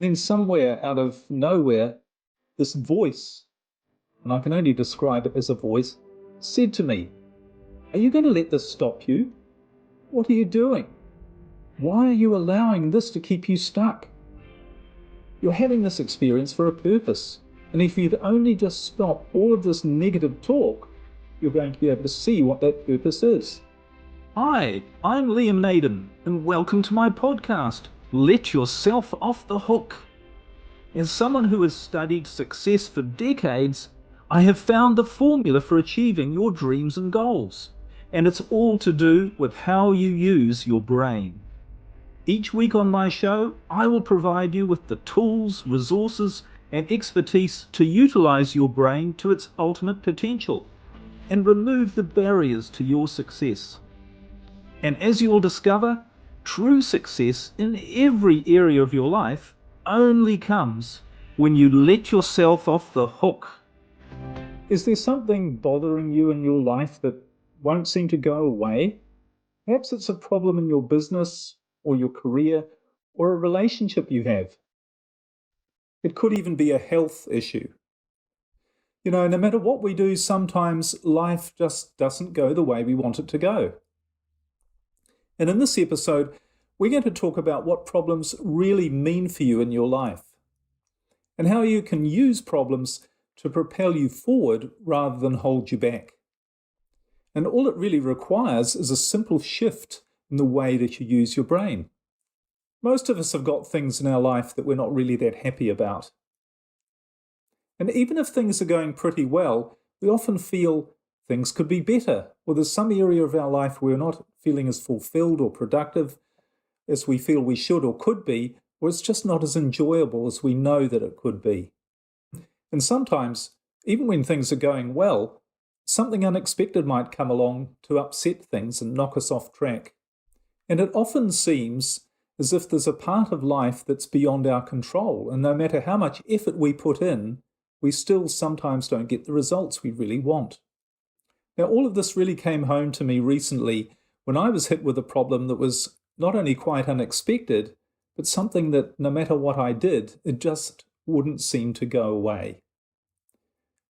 Then somewhere out of nowhere, this voice, and I can only describe it as a voice, said to me, "Are you going to let this stop you? What are you doing? Why are you allowing this to keep you stuck? You're having this experience for a purpose. And if you'd only just stop all of this negative talk, you're going to be able to see what that purpose is." Hi, I'm Naden, and welcome to my podcast, Let Yourself Off the Hook. As someone who has studied success for decades, I have found the formula for achieving your dreams and goals. And it's all to do with how you use your brain. Each week on my show, I will provide you with the tools, resources, and expertise to utilize your brain to its ultimate potential and remove the barriers to your success. And as you will discover, true success in every area of your life only comes when you let yourself off the hook. Is there something bothering you in your life that won't seem to go away? Perhaps it's a problem in your business or your career or a relationship you have. It could even be a health issue. No matter what we do, sometimes life just doesn't go the way we want it to go. And in this episode, we're going to talk about what problems really mean for you in your life and how you can use problems to propel you forward rather than hold you back. And all it really requires is a simple shift in the way that you use your brain. Most of us have got things in our life that we're not really that happy about. And even if things are going pretty well, we often feel things could be better, or there's some area of our life where we're not feeling as fulfilled or productive as we feel we should or could be, or it's just not as enjoyable as we know that it could be. And sometimes, even when things are going well, something unexpected might come along to upset things and knock us off track. And it often seems as if there's a part of life that's beyond our control, and no matter how much effort we put in, we still sometimes don't get the results we really want. Now, all of this really came home to me recently when I was hit with a problem that was not only quite unexpected, but something that no matter what I did, it just wouldn't seem to go away.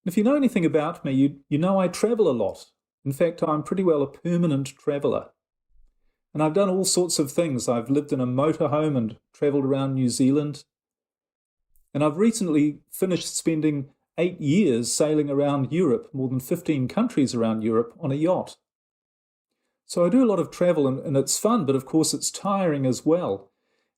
If you know anything about me, you know I travel a lot. In fact, I'm pretty well a permanent traveller. And I've done all sorts of things. I've lived in a motorhome and travelled around New Zealand. And I've recently finished spending 8 years sailing around Europe, more than 15 countries around Europe, on a yacht. So I do a lot of travel, and it's fun, but of course it's tiring as well.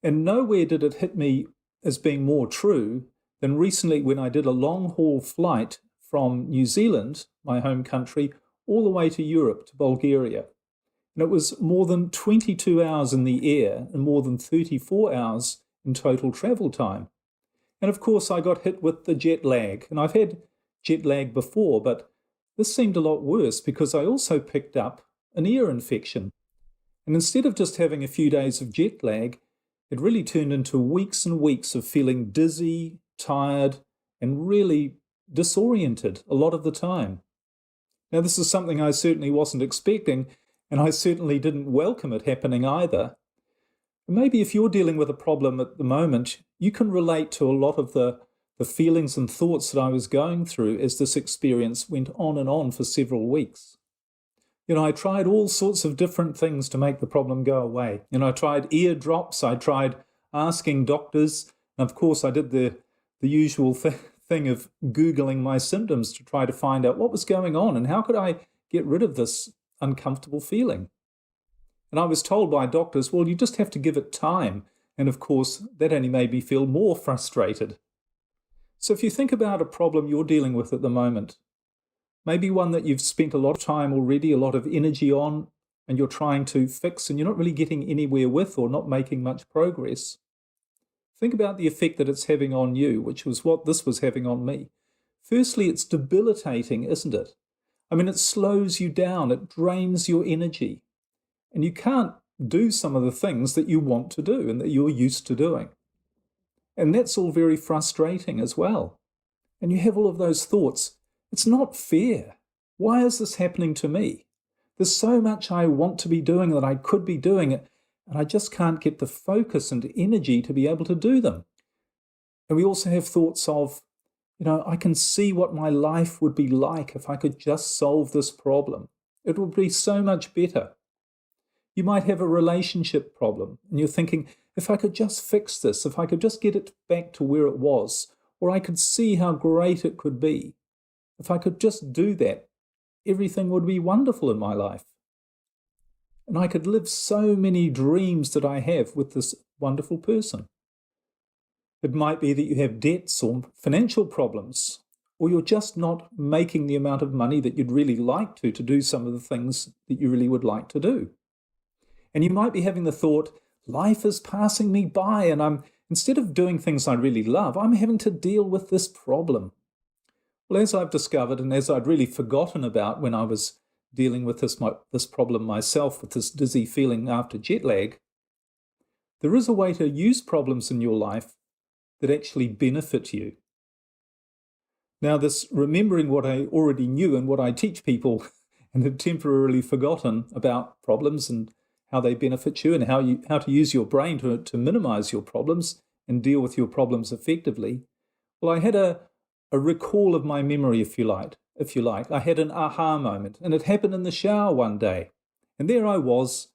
And nowhere did it hit me as being more true than recently when I did a long-haul flight from New Zealand, my home country, all the way to Europe, to Bulgaria. And it was more than 22 hours in the air and more than 34 hours in total travel time. And of course, I got hit with the jet lag. And I've had jet lag before, but this seemed a lot worse because I also picked up an ear infection. And instead of just having a few days of jet lag, it really turned into weeks and weeks of feeling dizzy, tired, and really disoriented a lot of the time. Now, this is something I certainly wasn't expecting, and I certainly didn't welcome it happening either. Maybe if you're dealing with a problem at the moment, you can relate to a lot of the feelings and thoughts that I was going through as this experience went on and on for several weeks. I tried all sorts of different things to make the problem go away. I tried ear drops, I tried asking doctors, and of course I did the usual thing of Googling my symptoms to try to find out what was going on and how could I get rid of this uncomfortable feeling. And I was told by doctors, well, you just have to give it time. And of course, that only made me feel more frustrated. So if you think about a problem you're dealing with at the moment, maybe one that you've spent a lot of time already, a lot of energy on, and you're trying to fix and you're not really getting anywhere with or not making much progress, think about the effect that it's having on you, which was what this was having on me. Firstly, it's debilitating, isn't it? I mean, it slows you down, it drains your energy. And you can't do some of the things that you want to do and that you're used to doing. And that's all very frustrating as well. And you have all of those thoughts. It's not fair. Why is this happening to me? There's so much I want to be doing that I could be doing it, and I just can't get the focus and energy to be able to do them. And we also have thoughts of, I can see what my life would be like if I could just solve this problem. It would be so much better. You might have a relationship problem and you're thinking, if I could just fix this, if I could just get it back to where it was, or I could see how great it could be. If I could just do that, everything would be wonderful in my life. And I could live so many dreams that I have with this wonderful person. It might be that you have debts or financial problems, or you're just not making the amount of money that you'd really like to do some of the things that you really would like to do. And you might be having the thought, life is passing me by and instead of doing things I really love, I'm having to deal with this problem. Well, as I've discovered and as I'd really forgotten about when I was dealing with this problem myself, with this dizzy feeling after jet lag, there is a way to use problems in your life that actually benefit you. Now, this remembering what I already knew and what I teach people and have temporarily forgotten about problems and how they benefit you and how to use your brain to minimize your problems and deal with your problems effectively. Well, I had a recall of my memory, if you like. I had an aha moment, and it happened in the shower one day. And there I was,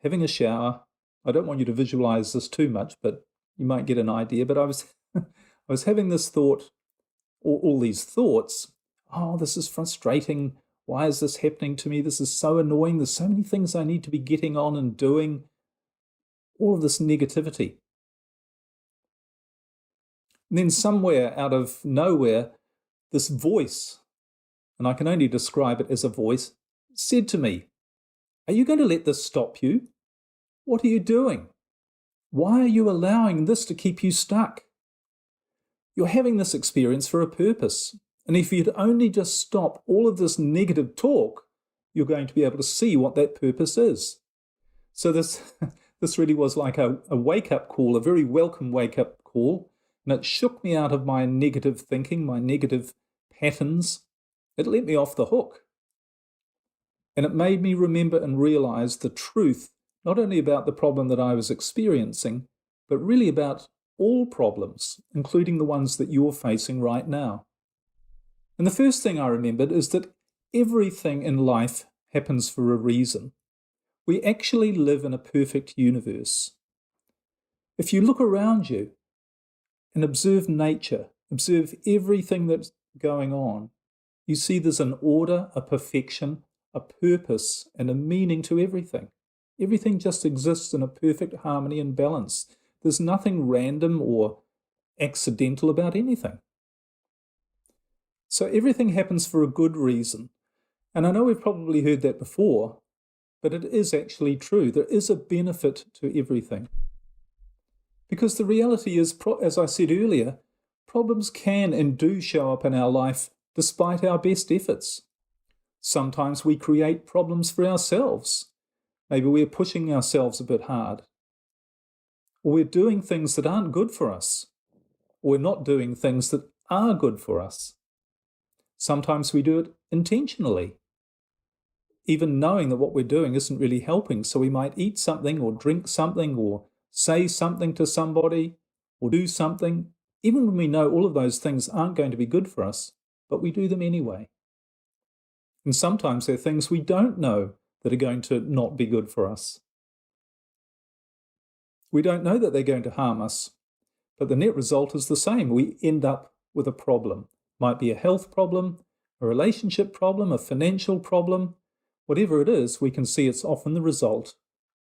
having a shower. I don't want you to visualize this too much, but you might get an idea. But I was having this thought, all these thoughts. Oh, this is frustrating. Why is this happening to me? This is so annoying. There's so many things I need to be getting on and doing. All of this negativity. And then somewhere out of nowhere, this voice, and I can only describe it as a voice, said to me, "Are you going to let this stop you? What are you doing? Why are you allowing this to keep you stuck? You're having this experience for a purpose. And if you'd only just stop all of this negative talk, you're going to be able to see what that purpose is." So this really was like a wake-up call, a very welcome wake-up call. And it shook me out of my negative thinking, my negative patterns. It let me off the hook. And it made me remember and realize the truth, not only about the problem that I was experiencing, but really about all problems, including the ones that you're facing right now. And the first thing I remembered is that everything in life happens for a reason. We actually live in a perfect universe. If you look around you and observe nature, observe everything that's going on, you see there's an order, a perfection, a purpose, and a meaning to everything. Everything just exists in a perfect harmony and balance. There's nothing random or accidental about anything. So everything happens for a good reason. And I know we've probably heard that before, but it is actually true. There is a benefit to everything. Because the reality is, as I said earlier, problems can and do show up in our life despite our best efforts. Sometimes we create problems for ourselves. Maybe we're pushing ourselves a bit hard. Or we're doing things that aren't good for us. Or we're not doing things that are good for us. Sometimes we do it intentionally, even knowing that what we're doing isn't really helping. So we might eat something or drink something or say something to somebody or do something, even when we know all of those things aren't going to be good for us, but we do them anyway. And sometimes they're things we don't know that are going to not be good for us. We don't know that they're going to harm us, but the net result is the same. We end up with a problem. Might be a health problem, a relationship problem, a financial problem. Whatever it is, we can see it's often the result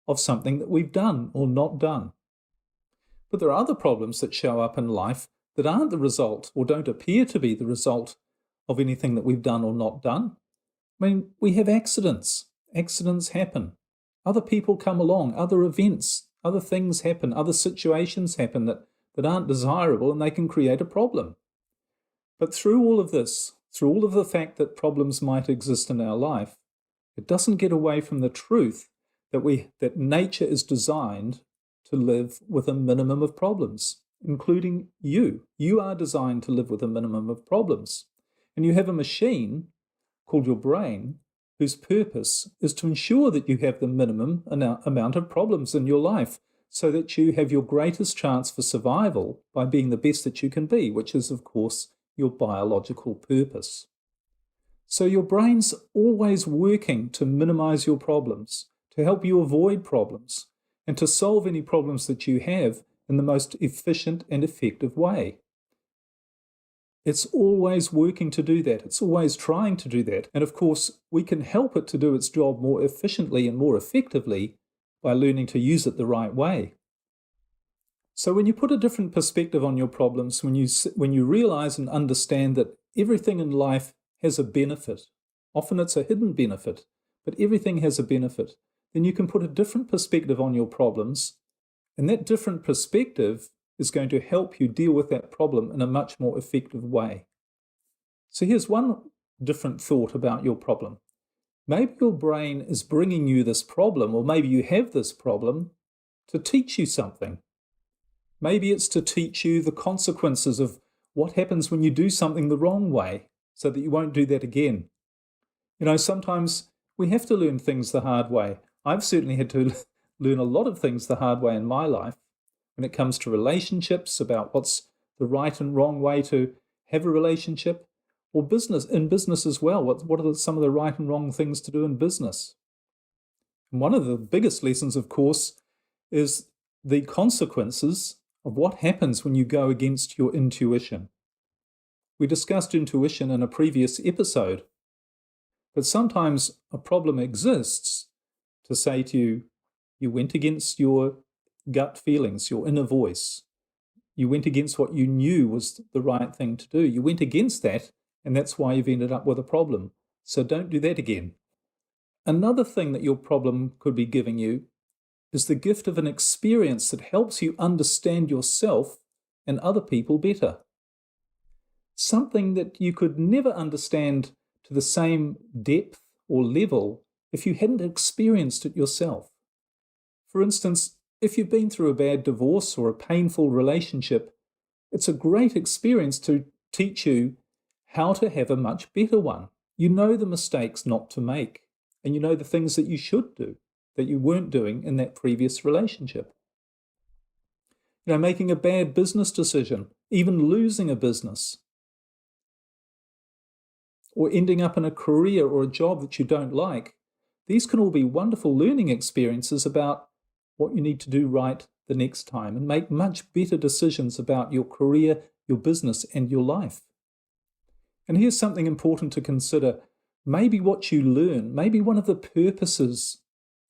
of something that we've done or not done. But there are other problems that show up in life that aren't the result or don't appear to be the result of anything that we've done or not done. I mean, we have accidents. Accidents happen. Other people come along, other events, other things happen, other situations happen that aren't desirable, and they can create a problem. But through all of this, through all of the fact that problems might exist in our life, it doesn't get away from the truth that nature is designed to live with a minimum of problems, including you. You are designed to live with a minimum of problems. And you have a machine called your brain whose purpose is to ensure that you have the minimum amount of problems in your life so that you have your greatest chance for survival by being the best that you can be, which is, of course, your biological purpose. So your brain's always working to minimize your problems, to help you avoid problems, and to solve any problems that you have in the most efficient and effective way. It's always working to do that. It's always trying to do that. And of course, we can help it to do its job more efficiently and more effectively by learning to use it the right way. So when you put a different perspective on your problems, when you realize and understand that everything in life has a benefit, often it's a hidden benefit, but everything has a benefit, then you can put a different perspective on your problems, and that different perspective is going to help you deal with that problem in a much more effective way. So here's one different thought about your problem. Maybe your brain is bringing you this problem, or maybe you have this problem to teach you something. Maybe it's to teach you the consequences of what happens when you do something the wrong way, so that you won't do that again. Sometimes we have to learn things the hard way. I've certainly had to learn a lot of things the hard way in my life when it comes to relationships, about what's the right and wrong way to have a relationship, or in business as well. What are some of the right and wrong things to do in business? And one of the biggest lessons, of course, is the consequences of what happens when you go against your intuition. We discussed intuition in a previous episode, but sometimes a problem exists to say to you, you went against your gut feelings, your inner voice. You went against what you knew was the right thing to do. You went against that, and that's why you've ended up with a problem. So don't do that again. Another thing that your problem could be giving you is the gift of an experience that helps you understand yourself and other people better. Something that you could never understand to the same depth or level if you hadn't experienced it yourself. For instance, if you've been through a bad divorce or a painful relationship, it's a great experience to teach you how to have a much better one. You know the mistakes not to make, and you know the things that you should do that you weren't doing in that previous relationship. Making a bad business decision, even losing a business, or ending up in a career or a job that you don't like, these can all be wonderful learning experiences about what you need to do right the next time and make much better decisions about your career, your business, and your life. And here's something important to consider. Maybe what you learn, maybe one of the purposes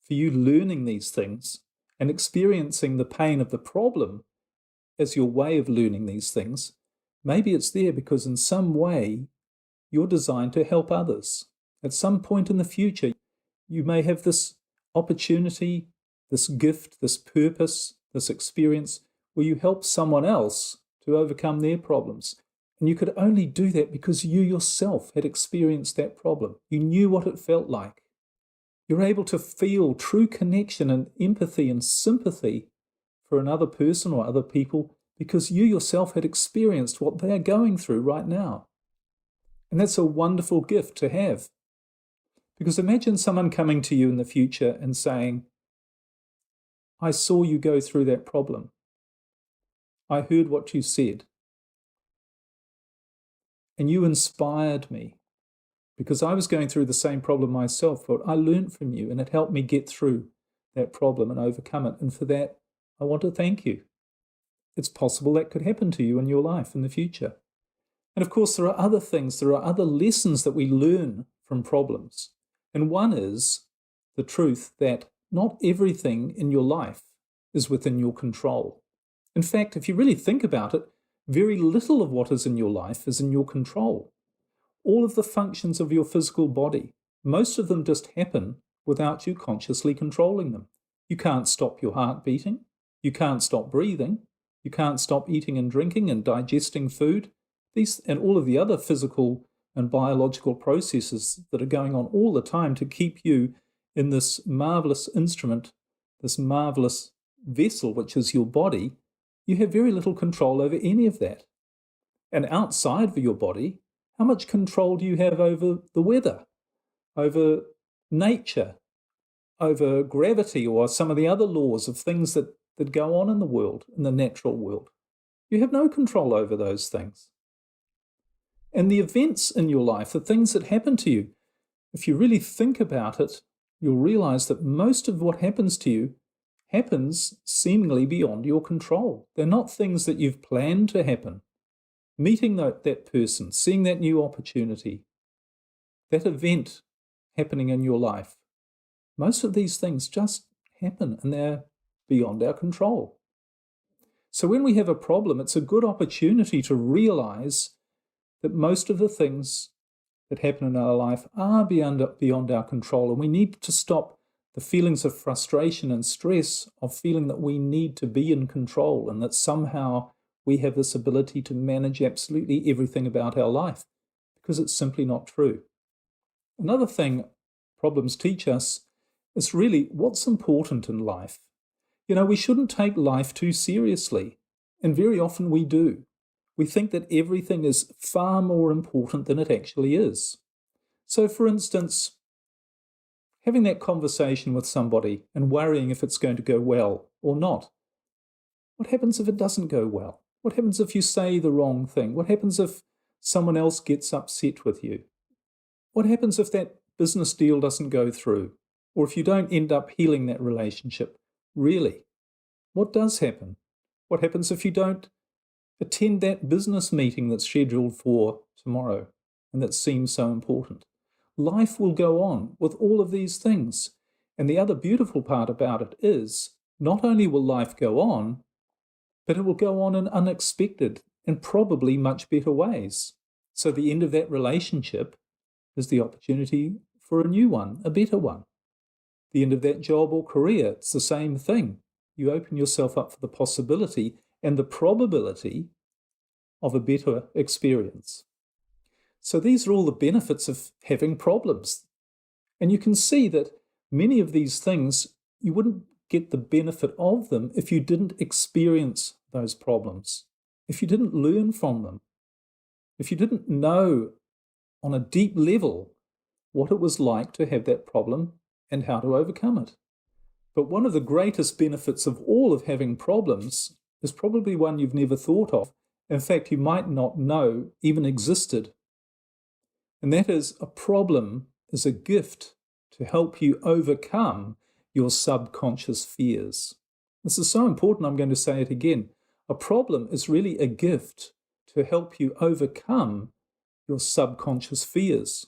for you learning these things and experiencing the pain of the problem as your way of learning these things, maybe it's there because in some way you're designed to help others. At some point in the future, you may have this opportunity, this gift, this purpose, this experience where you help someone else to overcome their problems. And you could only do that because you yourself had experienced that problem. You knew what it felt like. You're able to feel true connection and empathy and sympathy for another person or other people because you yourself had experienced what they're going through right now. And that's a wonderful gift to have. Because imagine someone coming to you in the future and saying, I saw you go through that problem. I heard what you said. And you inspired me because I was going through the same problem myself, but I learned from you and it helped me get through that problem and overcome it. And for that, I want to thank you. It's possible that could happen to you in your life in the future. And of course, there are other things, there are other lessons that we learn from problems. And one is the truth that not everything in your life is within your control. In fact, if you really think about it, very little of what is in your life is in your control. All of the functions of your physical body, most of them just happen without you consciously controlling them. You can't stop your heart beating. You can't stop breathing. You can't stop eating and drinking and digesting food. These and all of the other physical and biological processes that are going on all the time to keep you in this marvelous instrument, this marvelous vessel, which is your body, you have very little control over any of that. And outside of your body, how much control do you have over the weather, over nature, over gravity, or some of the other laws of things that that go on in the world, in the natural world. You have no control over those things. And the events in your life, the things that happen to you, if you really think about it, you'll realize that most of what happens to you happens seemingly beyond your control. They're not things that you've planned to happen. Meeting that person, seeing that new opportunity, that event happening in your life, most of these things just happen and they're beyond our control. So when we have a problem, it's a good opportunity to realize that most of the things that happen in our life are beyond our control, and we need to stop the feelings of frustration and stress of feeling that we need to be in control and that somehow we have this ability to manage absolutely everything about our life, because it's simply not true. Another thing problems teach us is really what's important in life. We shouldn't take life too seriously, and very often we do. We think that everything is far more important than it actually is. So, for instance, having that conversation with somebody and worrying if it's going to go well or not. What happens if it doesn't go well? What happens if you say the wrong thing? What happens if someone else gets upset with you? What happens if that business deal doesn't go through? Or if you don't end up healing that relationship? Really? What does happen? What happens if you don't attend that business meeting that's scheduled for tomorrow and that seems so important? Life will go on with all of these things. And the other beautiful part about it is not only will life go on, but it will go on in unexpected and probably much better ways. So the end of that relationship is the opportunity for a new one, a better one. The end of that job or career, it's the same thing. You open yourself up for the possibility and the probability of a better experience. So these are all the benefits of having problems. And you can see that many of these things, you wouldn't get the benefit of them if you didn't experience those problems, if you didn't learn from them, if you didn't know on a deep level what it was like to have that problem and how to overcome it. But one of the greatest benefits of all of having problems is probably one you've never thought of. In fact, you might not know even existed. And that is, a problem is a gift to help you overcome your subconscious fears. This is so important, I'm going to say it again. A problem is really a gift to help you overcome your subconscious fears.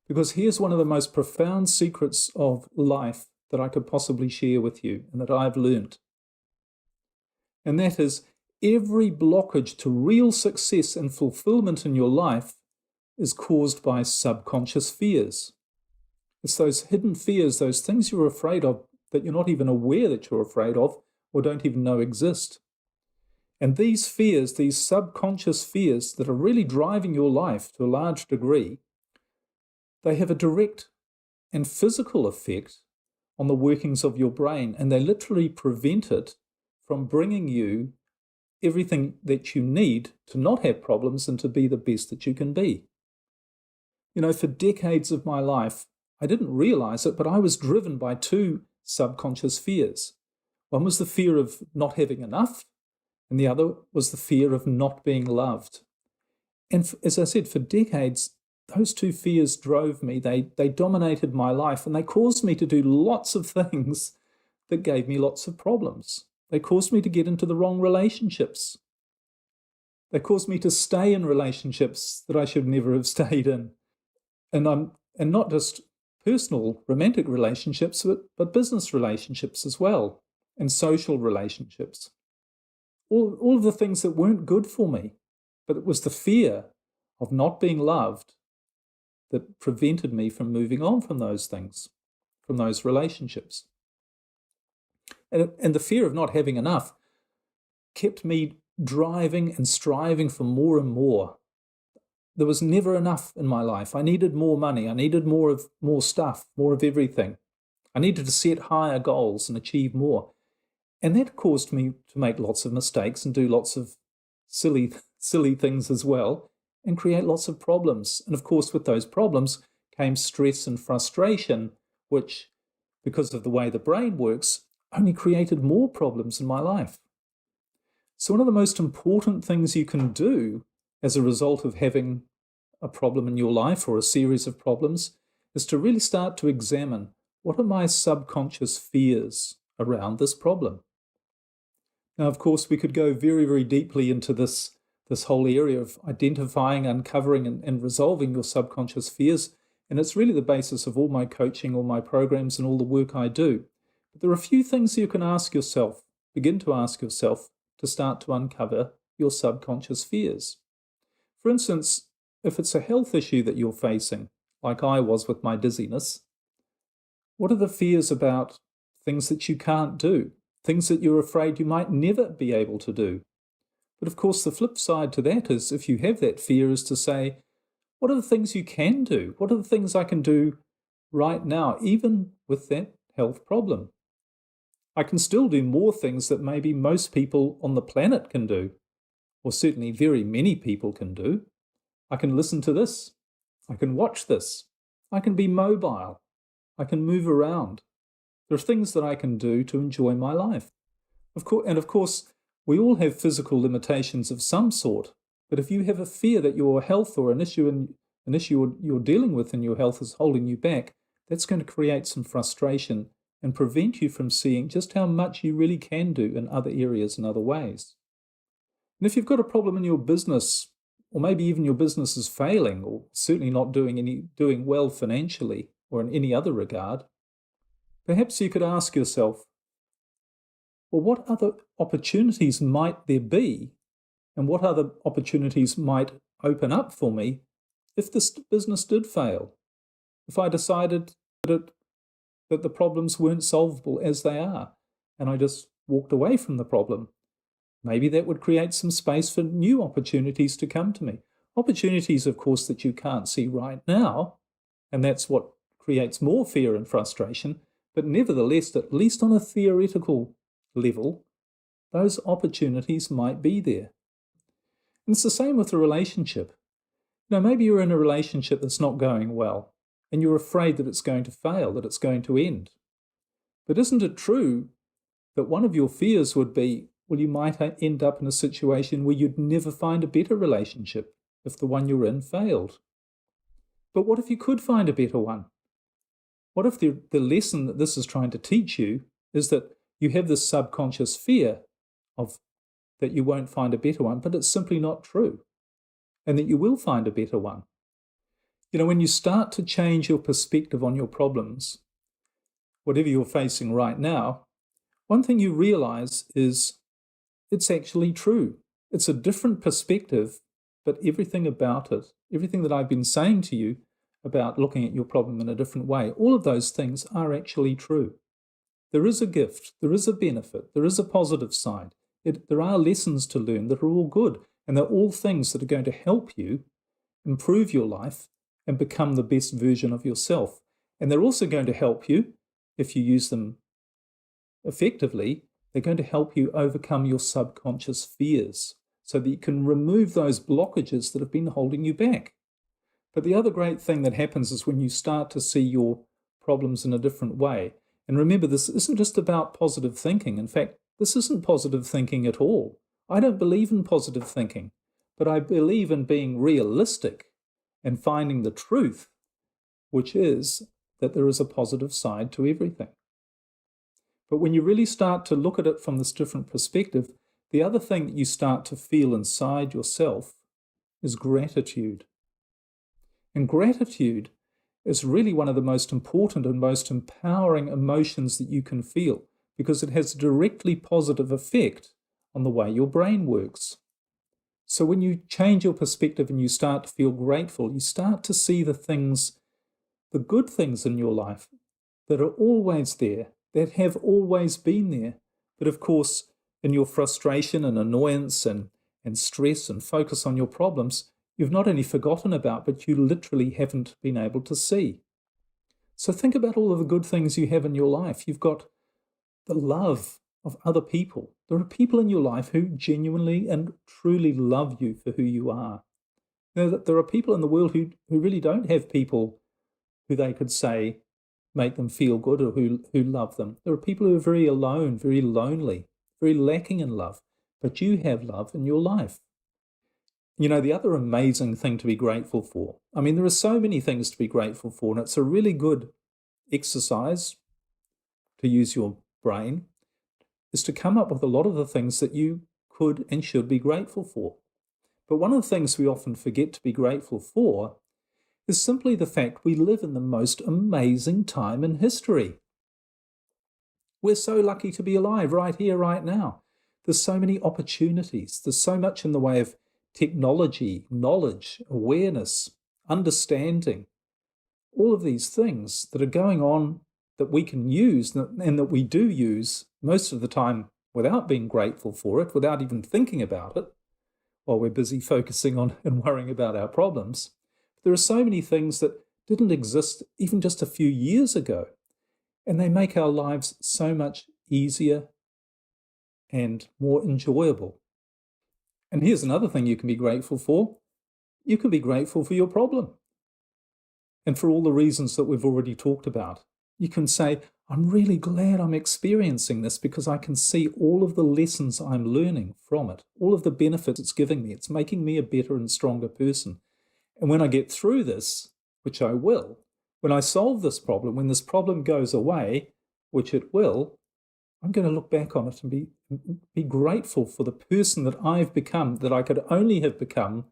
Because here's one of the most profound secrets of life that I could possibly share with you and that I've learned. And that is, every blockage to real success and fulfillment in your life is caused by subconscious fears. It's those hidden fears, those things you're afraid of that you're not even aware that you're afraid of or don't even know exist. And these fears, these subconscious fears that are really driving your life to a large degree, they have a direct and physical effect on the workings of your brain, and they literally prevent it from bringing you everything that you need to not have problems and to be the best that you can be. For decades of my life, I didn't realize it, but I was driven by two subconscious fears. One was the fear of not having enough, and the other was the fear of not being loved. And as I said, for decades, those two fears drove me. They dominated my life, and they caused me to do lots of things that gave me lots of problems. They caused me to get into the wrong relationships. They caused me to stay in relationships that I should never have stayed in. And not just personal romantic relationships, but business relationships as well, and social relationships. All of the things that weren't good for me, but it was the fear of not being loved that prevented me from moving on from those things, from those relationships. And the fear of not having enough kept me driving and striving for more and more. There was never enough in my life. I needed more money. I needed more stuff, more of everything. I needed to set higher goals and achieve more. And that caused me to make lots of mistakes and do lots of silly things as well, and create lots of problems. And of course, with those problems came stress and frustration, which, because of the way the brain works, only created more problems in my life. So one of the most important things you can do as a result of having a problem in your life or a series of problems is to really start to examine, what are my subconscious fears around this problem? Now, of course, we could go very, very deeply into this whole area of identifying, uncovering, and resolving your subconscious fears. And it's really the basis of all my coaching, all my programs, and all the work I do. But there are a few things you can ask yourself, begin to ask yourself, to start to uncover your subconscious fears. For instance, if it's a health issue that you're facing, like I was with my dizziness, what are the fears about things that you can't do, things that you're afraid you might never be able to do? But of course, the flip side to that is, if you have that fear, is to say, what are the things you can do? What are the things I can do right now, even with that health problem? I can still do more things that maybe most people on the planet can do, or certainly very many people can do. I can listen to this. I can watch this. I can be mobile. I can move around. There are things that I can do to enjoy my life. Of course, we all have physical limitations of some sort. But if you have a fear that your health or an issue you're dealing with in your health is holding you back, that's going to create some frustration and prevent you from seeing just how much you really can do in other areas and other ways. And if you've got a problem in your business, or maybe even your business is failing, or certainly not doing well financially or in any other regard, perhaps you could ask yourself, well, what other opportunities might there be, and what other opportunities might open up for me if this business did fail? If I decided that the problems weren't solvable as they are, and I just walked away from the problem, maybe that would create some space for new opportunities to come to me. Opportunities, of course, that you can't see right now, and that's what creates more fear and frustration. But nevertheless, at least on a theoretical level, those opportunities might be there. And it's the same with a relationship. Maybe you're in a relationship that's not going well, and you're afraid that it's going to fail, that it's going to end. But isn't it true that one of your fears would be, well, you might end up in a situation where you'd never find a better relationship if the one you're in failed? But what if you could find a better one? What if the lesson that this is trying to teach you is that you have this subconscious fear of that you won't find a better one, but it's simply not true, and that you will find a better one? When you start to change your perspective on your problems, whatever you're facing right now, one thing you realize is it's actually true. It's a different perspective, but everything about it, everything that I've been saying to you about looking at your problem in a different way, all of those things are actually true. There is a gift, there is a benefit, there is a positive side. There are lessons to learn that are all good, and they're all things that are going to help you improve your life and become the best version of yourself. And they're also going to help you, if you use them effectively, they're going to help you overcome your subconscious fears so that you can remove those blockages that have been holding you back. But the other great thing that happens is when you start to see your problems in a different way. And remember, this isn't just about positive thinking. In fact, this isn't positive thinking at all. I don't believe in positive thinking, but I believe in being realistic and finding the truth, which is that there is a positive side to everything. But when you really start to look at it from this different perspective, the other thing that you start to feel inside yourself is gratitude. And gratitude is really one of the most important and most empowering emotions that you can feel, because it has a directly positive effect on the way your brain works. So when you change your perspective and you start to feel grateful, you start to see the good things in your life that are always there, that have always been there. But of course, in your frustration and annoyance and stress and focus on your problems, you've not only forgotten about, but you literally haven't been able to see. So think about all of the good things you have in your life. You've got the love of other people. There are people in your life who genuinely and truly love you for who you are. There are people in the world who really don't have people who they could say, make them feel good or who love them. There are people who are very alone, very lonely, very lacking in love, but you have love in your life. You know, the other amazing thing to be grateful for, I mean, there are so many things to be grateful for, and it's a really good exercise to use your brain, is to come up with a lot of the things that you could and should be grateful for. But one of the things we often forget to be grateful for is simply the fact we live in the most amazing time in history. We're so lucky to be alive right here, right now. There's so many opportunities. There's so much in the way of technology, knowledge, awareness, understanding, all of these things that are going on that we can use and that we do use most of the time without being grateful for it, without even thinking about it, while we're busy focusing on and worrying about our problems. There are so many things that didn't exist even just a few years ago, and they make our lives so much easier and more enjoyable. And here's another thing you can be grateful for. You can be grateful for your problem. And for all the reasons that we've already talked about. You can say, I'm really glad I'm experiencing this because I can see all of the lessons I'm learning from it, all of the benefits it's giving me. It's making me a better and stronger person. And when I get through this, which I will, when I solve this problem, when this problem goes away, which it will, I'm going to look back on it and be grateful for the person that I've become, that I could only have become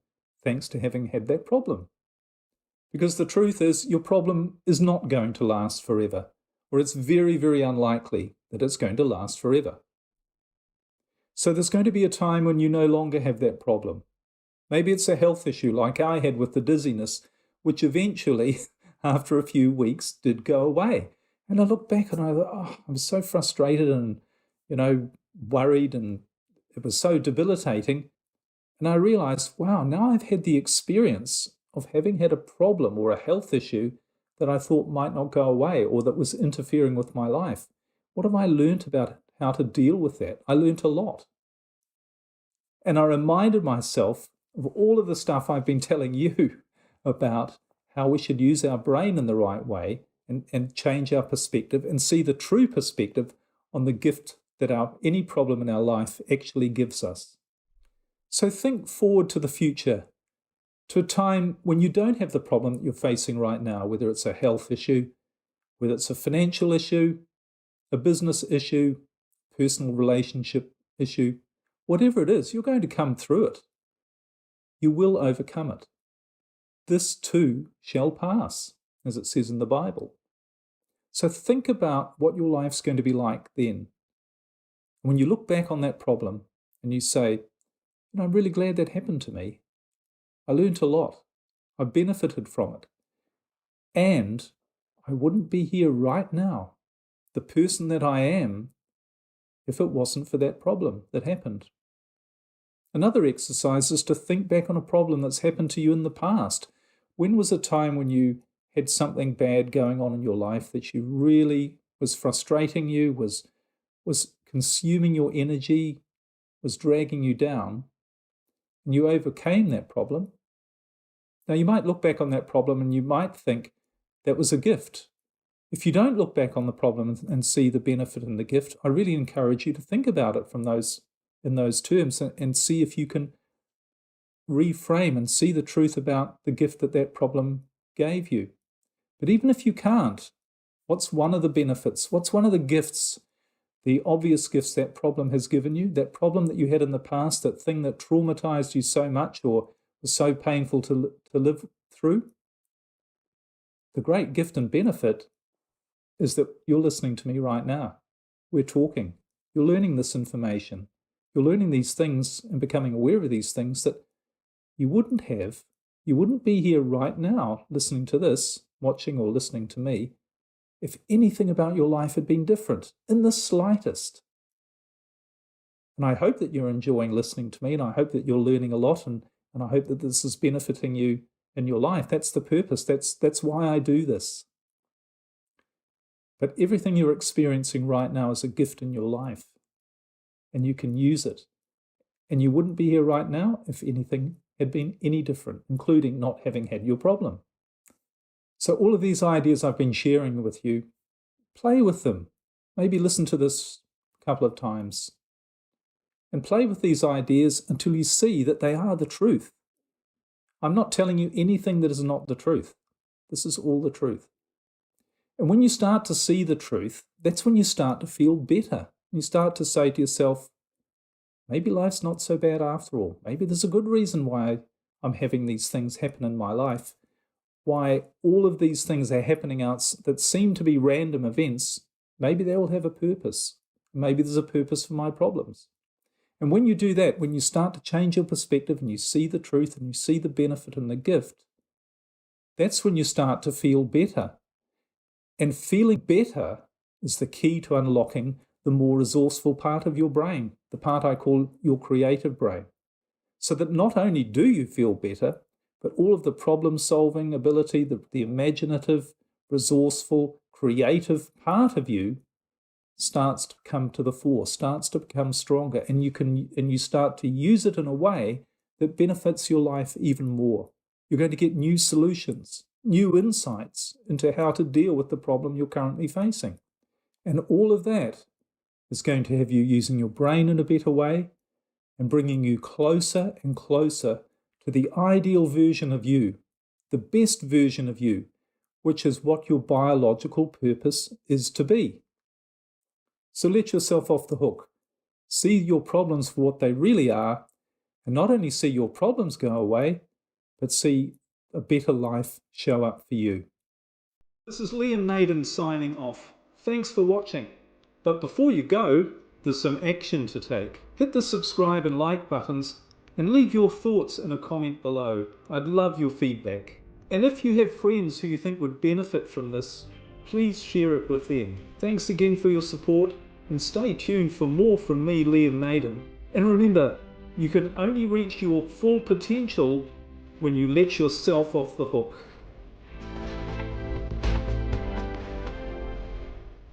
thanks to having had that problem. Because the truth is, your problem is not going to last forever, or it's very, very unlikely that it's going to last forever. So there's going to be a time when you no longer have that problem. Maybe it's a health issue like I had with the dizziness, which eventually, after a few weeks, did go away. And I look back and I thought, oh, I'm so frustrated and, worried, and it was so debilitating. And I realized, wow, now I've had the experience of having had a problem or a health issue that I thought might not go away or that was interfering with my life. What have I learned about how to deal with that? I learned a lot. And I reminded myself of all of the stuff I've been telling you about how we should use our brain in the right way and change our perspective and see the true perspective on the gift that any problem in our life actually gives us. So think forward to the future, to a time when you don't have the problem that you're facing right now, whether it's a health issue, whether it's a financial issue, a business issue, personal relationship issue, whatever it is, you're going to come through it. You will overcome it. This too shall pass, as it says in the Bible. So think about what your life's going to be like then. When you look back on that problem and you say, I'm really glad that happened to me. I learned a lot. I benefited from it. And I wouldn't be here right now, the person that I am, if it wasn't for that problem that happened. Another exercise is to think back on a problem that's happened to you in the past. When was a time when you had something bad going on in your life that you really was frustrating you, was consuming your energy, was dragging you down, and you overcame that problem? Now, you might look back on that problem and you might think that was a gift. If you don't look back on the problem and see the benefit in the gift, I really encourage you to think about it in those terms and see if you can reframe and see the truth about the gift that problem gave you. But even if you can't, what's one of the benefits? What's one of the gifts, the obvious gifts that problem has given you, that problem that you had in the past, that thing that traumatized you so much or was so painful to live through? The great gift and benefit is that you're listening to me right now. We're talking. You're learning this information. You're learning these things and becoming aware of these things that you wouldn't have. You wouldn't be here right now listening to this, watching or listening to me, if anything about your life had been different, in the slightest. And I hope that you're enjoying listening to me, and I hope that you're learning a lot, and I hope that this is benefiting you in your life. That's the purpose. That's why I do this. But everything you're experiencing right now is a gift in your life, and you can use it. And you wouldn't be here right now if anything had been any different, including not having had your problem. So all of these ideas I've been sharing with you, play with them. Maybe listen to this a couple of times. And play with these ideas until you see that they are the truth. I'm not telling you anything that is not the truth. This is all the truth. And when you start to see the truth, that's when you start to feel better. You start to say to yourself, maybe life's not so bad after all. Maybe there's a good reason why I'm having these things happen in my life. Why all of these things are happening out that seem to be random events. Maybe they all have a purpose. Maybe there's a purpose for my problems. And when you do that, when you start to change your perspective and you see the truth and you see the benefit and the gift, that's when you start to feel better. And feeling better is the key to unlocking the more resourceful part of your brain, the part I call your creative brain. So that not only do you feel better, but all of the problem-solving ability, the imaginative, resourceful, creative part of you starts to come to the fore, starts to become stronger, and you start to use it in a way that benefits your life even more. You're going to get new solutions, new insights into how to deal with the problem you're currently facing. And all of that is going to have you using your brain in a better way and bringing you closer and closer to the ideal version of you, the best version of you, which is what your biological purpose is to be. So let yourself off the hook. See your problems for what they really are, and not only see your problems go away, but see a better life show up for you. This is Naden signing off. Thanks for watching. But before you go, there's some action to take. Hit the subscribe and like buttons and leave your thoughts in a comment below. I'd love your feedback. And if you have friends who you think would benefit from this, please share it with them. Thanks again for your support, and stay tuned for more from me, Naden. And remember, you can only reach your full potential when you let yourself off the hook.